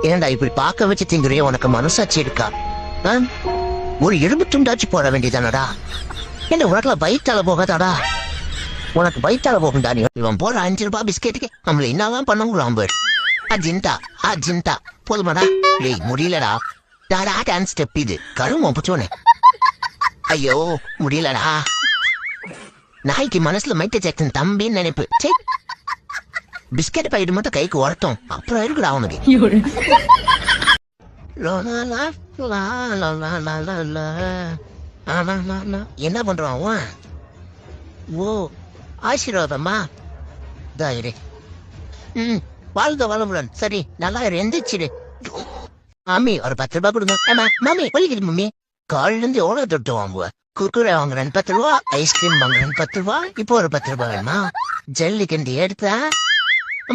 ஏன்டா இப்படி பார்க்க வச்சு திங்குறிய? உனக்கு மனசாட்சி இருக்கா? ஒரு எலும்பு துண்டாச்சு போட வேண்டியதானடா. என்ன உனக்குல வயிற்றால போகாதாடா? உனக்கு வயிற்றால போகும்டா. நீ இவன் போற 5 ரூபாய் பிஸ்கெட்டுக்கு நம்மள என்னதான் பண்ணுவான் பாரு. அஜிண்டா போதுமாடா? டேய் முடியலடா. டாடா டான்ஸ் ஸ்டெப் இது கரும புச்சோனே. ஐயோ முடியலடா. நாய்க்கு மனசுல மைக்கேல் ஜாக்சன் தம்பின்னு நினைப்பு. பிஸ்கெட் பைடு மட்டும் கைக்கு வரட்டும், அப்புறம் இருக்குடா அவனுக்கு. என்ன பண்றான் அவன்? ஓ ஆசீர்வாதம்மா. தாயிரே வாழ்க வளமுடன். சரி நல்லா எந்திரிச்சிடு. மாமி ஒரு 10 ரூபாய் கொடுங்க. மாமி வலிக்குது மம்மி. காலில இருந்து எவ்வளவு தொட்டு வாங்குவ? குர்குரே வாங்குறேன் 10 ரூபா, ஐஸ்கிரீம் வாங்குறேன் 10 ரூபா, இப்போ ஒரு 10 ரூபாய் வேணுமா? ஜல்லி கண்டி எடுத்தா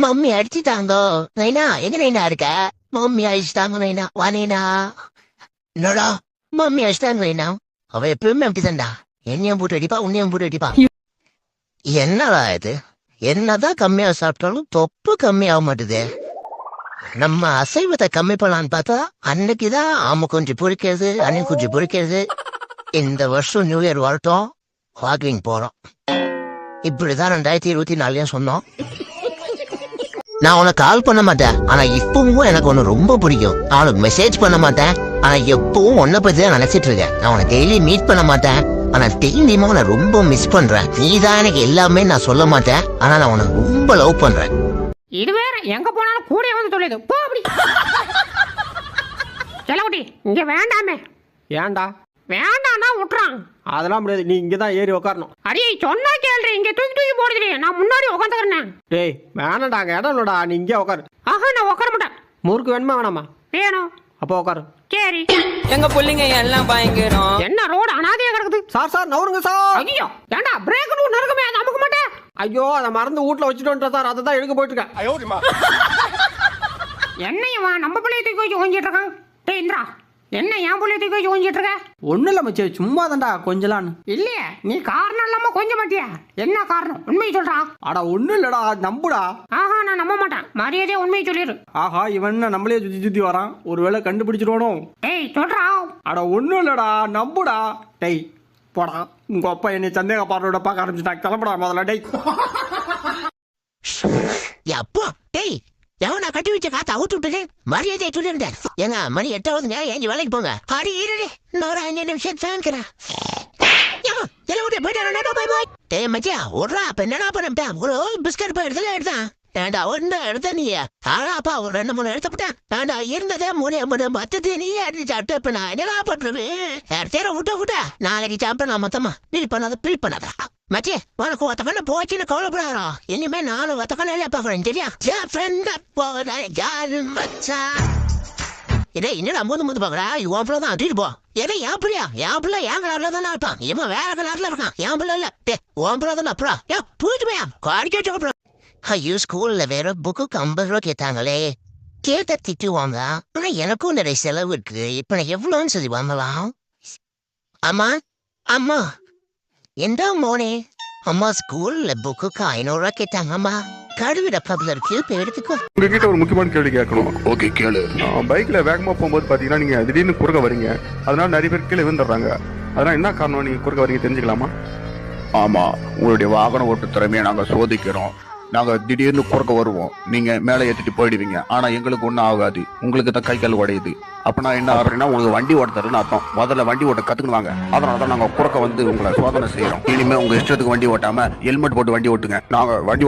மம்மி அடிச்சுட்டாங்க. நைனா எங்க நைனா இருக்க? மம்மி அடிச்சுட்டாங்க நைனா. வா நைனா. என்னடா மம்மி அடிச்சுட்டாங்க நைனா? அவ எப்பவுமே அப்படிதான்டா. என்னையும் போட்டு அடிப்பா, உன்னையும் போட்டு அடிப்பா. என்னடா இது? என்னதான் கம்மியா சாப்பிட்டாலும் தொப்பு கம்மியாக மாட்டுது. நம்ம அசைவத்தை கம்மி பண்ணலான்னு பார்த்தா அன்னைக்குதான் ஆமை கொஞ்சம் பொறிக்கிறது, அன்னைக்கு கொஞ்சம் பொறிக்கிறது. இந்த வருஷம் நியூ இயர் வரட்டும், வாக்கிங் போறோம். இப்படிதான் 2024 சொன்னோம். நான் உனக்கு கால் பண்ண மாட்டேன், ஆனா இப்பவும் எனக்கு ஒண்ணு ரொம்ப பிடிக்கும். நான் உனக்கு மெசேஜ் பண்ண மாட்டேன், ஆனா எப்பவும் உன்னை பத்தி தான் நினைச்சிட்டு இருக்கேன். நான் உனக்கு டெய்லி மீட் பண்ண மாட்டேன், ஆனா டெய்லியுமா உன்னை ரொம்ப மிஸ் பண்றேன். நீதான் எனக்கு எல்லாமே நான் சொல்ல மாட்டேன், ஆனா நான் உனக்கு ரொம்ப லவ் பண்றேன். இது வேற எங்க போனாலும் கூட வந்து சொல்லுது. போ அப்படி. செல்லகுட்டி இங்க வேண்டாமே. ஏன்டா? வேண்டாம்னா விட்டுறான். அதெல்லாம் முடியாது, நீ இங்கதான் ஏறி உட்காரணும். அடே சொன்னா கேள்றி, இங்க தூக்கி போடுறீ. நான் முன்னாடி உட்காந்துக்கிறேன். டேய் வேணாடா, அங்க இடம் இல்லடா, நீ இங்கே உட்காரு. ஆஹா நான் உட்கார மாட்டேன். முறுக்கு வேணுமா வேணாமா? வேணும். அப்போ உட்காரு. சரி. எங்க புள்ளிங்க எல்லாம் பயங்கரம். என்ன ரோடு அனாதையா கிடக்குது. சார் நவருங்க சார். ஐயோ ஏண்டா பிரேக் ஒன்று இருக்குமே, அது அமுக்க மாட்டேன். ஐயோ அதை மறந்து வீட்டுல வச்சுட்டு சார், அதை தான் எடுக்க போயிட்டு இருக்கேன். என்னையவா நம்ம பிள்ளைய தூக்கி வச்சு ஓஞ்சிட்டு இருக்கான். டே இந்திரா, என்ன என் பிள்ளைய தூக்கி வச்சு ஓஞ்சிட்டு இருக்க? ஒன்னும் இல்ல மச்சே, சும்மா தான்டா கொஞ்சலான்னு. இல்லையே நீ காரணம் இல்லாம கொஞ்சம் மாட்டியா? என்ன காரணம் உண்மையை சொல்றா. அடா ஒன்னும் இல்லடா, நம்புடா. ஆஹா நான் நம்ப மாட்டேன், மரியாதையா உண்மையை சொல்லிடு. ஆஹா இவன் நம்மளே சுத்தி வரான், ஒருவேளை கண்டுபிடிச்சிருவானோ. டேய் சொல்றா. அட ஒன்னும் இல்லடா, நம்புடா. டேய் போடா, உங்க அப்பா என்னை சந்தேக பார்வையோட பார்க்க ஆரம்பிச்சுட்டான். கிளம்புடா முதல்ல. டேய் அப்பா டேய் எவனா கட்டி வச்ச காத்த அவுத்து விட்டுட்டு மரியாதையை சொல்லிருந்தேன். ஏங்க மணி 8ஆவதுங்க, ஏஞ்சி வேலைக்கு போங்க. அடி இருடி, இன்னொரு 5 நிமிஷம் தாங்கிறேன். டேய் மச்சியா விட்றா. அப்ப என்னடா பண்ண? ஒரு பிஸ்கட் போய் எடுத்தான். ஏண்டா ஒன்னு எடுத்த நீ? அப்பா ஒரு 2-3 எடுத்துட்டேன். ஏண்டா இருந்ததே 3 மொத்தத்தை நீ எடுத்து சாப்பிட்டு இப்ப நான் என்னடா பண்றேன்? தேர விட்ட நாளைக்கு சாப்பிட்டேன் நான் மொத்தமா. ப்ரீ பண்ணாதா மச்சி? உனக்கு ஒத்த கண்ண போச்சுன்னு கவலைப்படாதா. இனிமே நானும் ஒத்த கண்ண பாக்குறேன் சரியா? இதே என்னடா மூந்து பாக்குறா? உன் பிள்ளை தான் தூக்கிட்டு போ. ஏன்னா என் பிள்ளையா? என் பிள்ளை என் கலர்ல தானே இருப்பான். இவன் வேற கலர்ல இருக்கான். என் பிள்ளை இல்ல. டே உன் பிள்ளை தானே அப்புறம் தூக்கிட்டு போயா காடிக்க வச்சு. ஐயோ ஸ்கூல்ல வேற புக்கு 50 ரூபா கேட்டாங்களே. கேட்ட திட்டுவாங்க, ஆனா எனக்கும் நிறைய செலவு இருக்கு. இப்ப நான் எவ்வளவுன்னு சொல்லி வாங்கலாம்? அம்மா எந்த மோனே? அம்மா ஸ்கூல்ல புக்குக்கு 500 ரூபா கேட்டாங்க. அம்மா கடுவிட பக்கத்துல இருக்கு, இப்ப எடுத்துக்கோ. உங்ககிட்ட ஒரு முக்கியமான கேள்வி கேட்கணும். ஓகே கேளு. பைக்ல வேகமா போகும்போது பாத்தீங்கன்னா நீங்க திடீர்னு குறுக்க வரீங்க, அதனால நிறைய பேர் கீழே விழுந்துடுறாங்க. அதனால என்ன காரணம் நீங்க குறுக்க வரீங்க தெரிஞ்சுக்கலாமா? ஆமா, உங்களுடைய வாகன ஓட்டு திறமையை நாங்க சோதிக்கிறோம். நாங்க திடீர்னு குறுக்க வருவோம், நீங்க மேல ஏத்திட்டு போயிடுவீங்க. ஆனா எங்களுக்கு ஒன்னும் ஆகாது, உங்களுக்கு தான் கை கால் உடையுது. அப்ப நான் என்ன ஆகுறேன்னா உங்களுக்கு வண்டி ஓட்டுறதுன்னு அர்த்தம். முதல்ல வண்டி ஓட்ட கத்துக்குவாங்க. அதனாலதான் நாங்க குறுக்க வந்து உங்களை சோதனை செய்யறோம். இனிமே உங்க இஷ்டத்துக்கு வண்டி ஓட்டாம ஹெல்மெட் போட்டு வண்டி ஓட்டுங்க. நாங்க வண்டி